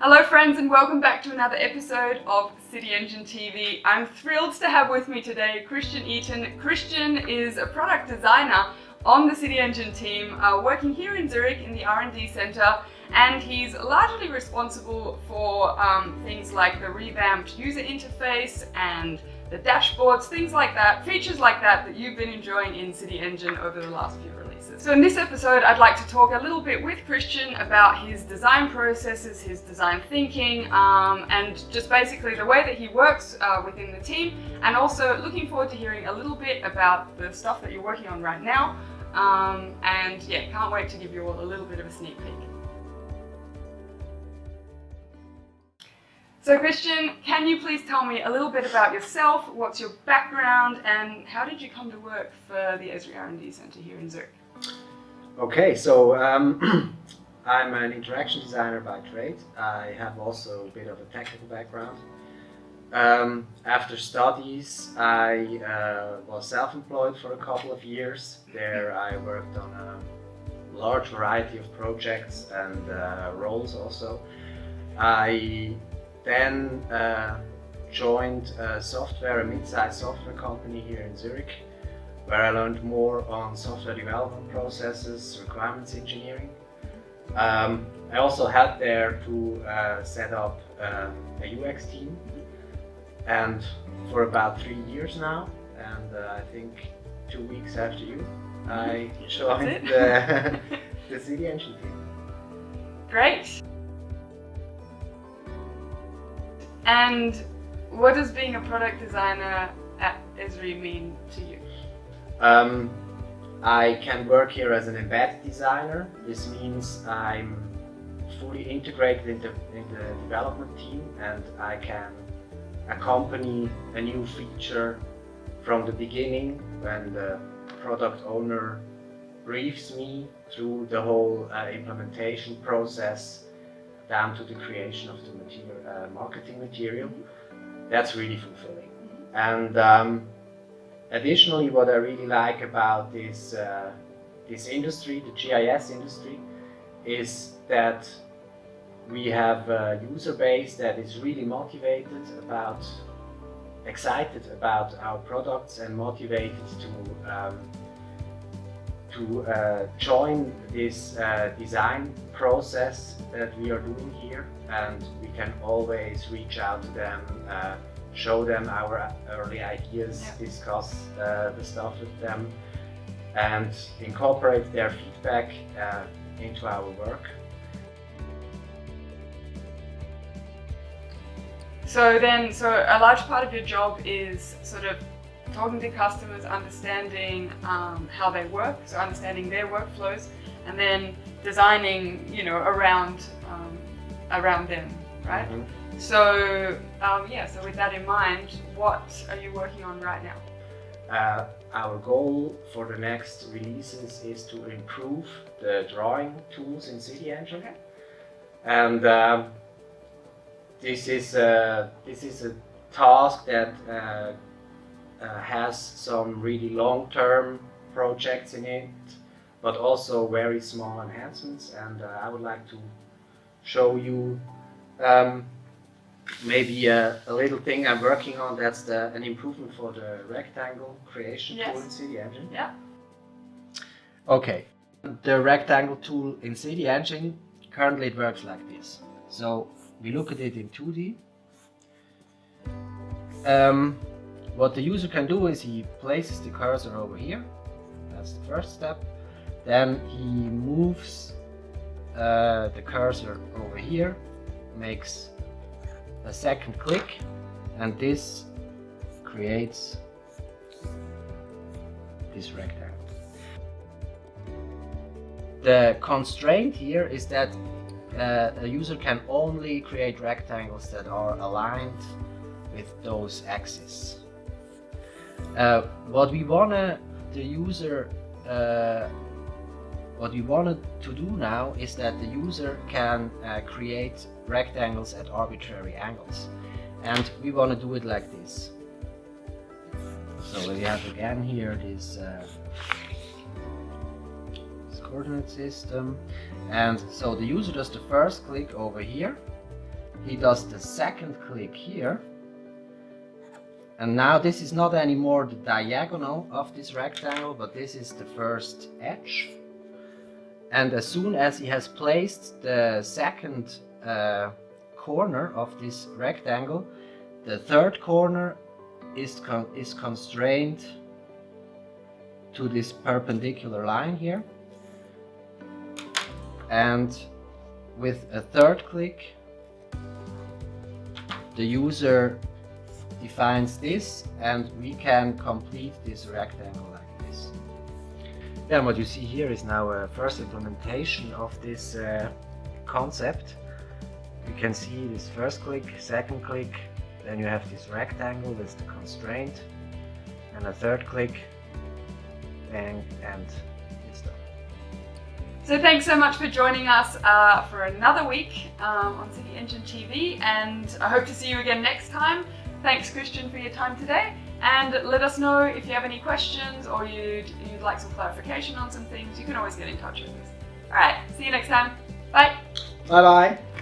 Hello friends and welcome back to another episode of CityEngine TV. I'm thrilled to have with me today Christian Eaton. Christian is a product designer on the CityEngine team working here in Zurich in the R&D center, and he's largely responsible for things like the revamped user interface and the dashboards, things like that, features like that you've been enjoying in CityEngine over the last few releases. So in this episode, I'd like to talk a little bit with Christian about his design processes, his design thinking, and just basically the way that he works within the team, and also looking forward to hearing a little bit about the stuff that you're working on right now. And yeah, can't wait to give you all a little bit of a sneak peek. So Christian, can you please tell me a little bit about yourself, what's your background, and how did you come to work for the Esri R&D Center here in Zurich? Okay, so I'm an interaction designer by trade. I have also a bit of a technical background. After studies, I was self-employed for a couple of years. There I worked on a large variety of projects and roles also. I then joined a mid-sized software company here in Zurich, where I learned more on software development processes, requirements engineering. I also helped there to set up a UX team, and for about 3 years now, and I think 2 weeks after you, I joined the CityEngine team. Great! And what does being a product designer at Esri mean to you? I can work here as an embedded designer. This means I'm fully integrated in the development team, and I can accompany a new feature from the beginning when the product owner briefs me through the whole implementation process down to the creation of the marketing material. That's really fulfilling. And additionally, what I really like about this industry, the GIS industry, is that we have a user base that is really motivated excited about our products and motivated to join this design process that we are doing here, and we can always reach out to them, show them our early ideas, discuss the stuff with them, and incorporate their feedback into our work. So a large part of your job is sort of talking to customers, understanding how they work, so understanding their workflows, and then designing, around them, right? Mm-hmm. So so with that in mind, what are you working on right now? Our goal for the next releases is to improve the drawing tools in CityEngine. Okay. And this is a task that has some really long-term projects in it, but also very small enhancements, and I would like to show you maybe a little thing I'm working on. That's an improvement for the rectangle creation tool in CityEngine. Yeah. Okay, the rectangle tool in CityEngine, currently it works like this. So we look at it in 2D. What the user can do is he places the cursor over here. That's the first step. Then he moves the cursor over here, makes a second click, and this creates this rectangle. The constraint here is that a user can only create rectangles that are aligned with those axes. What we wanted to do now is that the user can create rectangles at arbitrary angles, and we want to do it like this. So we have again here this coordinate system, and so the user does the first click over here, he does the second click here. And now this is not anymore the diagonal of this rectangle, but this is the first edge. And as soon as he has placed the second corner of this rectangle, the third corner is constrained to this perpendicular line here. And with a third click, the user defines this, and we can complete this rectangle like this. Then what you see here is now a first implementation of this concept. You can see this first click, second click, then you have this rectangle with the constraint, and a third click, and it's done. So thanks so much for joining us for another week on CityEngine TV, and I hope to see you again next time. Thanks, Christian, for your time today, and let us know if you have any questions or you'd like some clarification on some things. You can always get in touch with us. Alright, see you next time. Bye! Bye bye!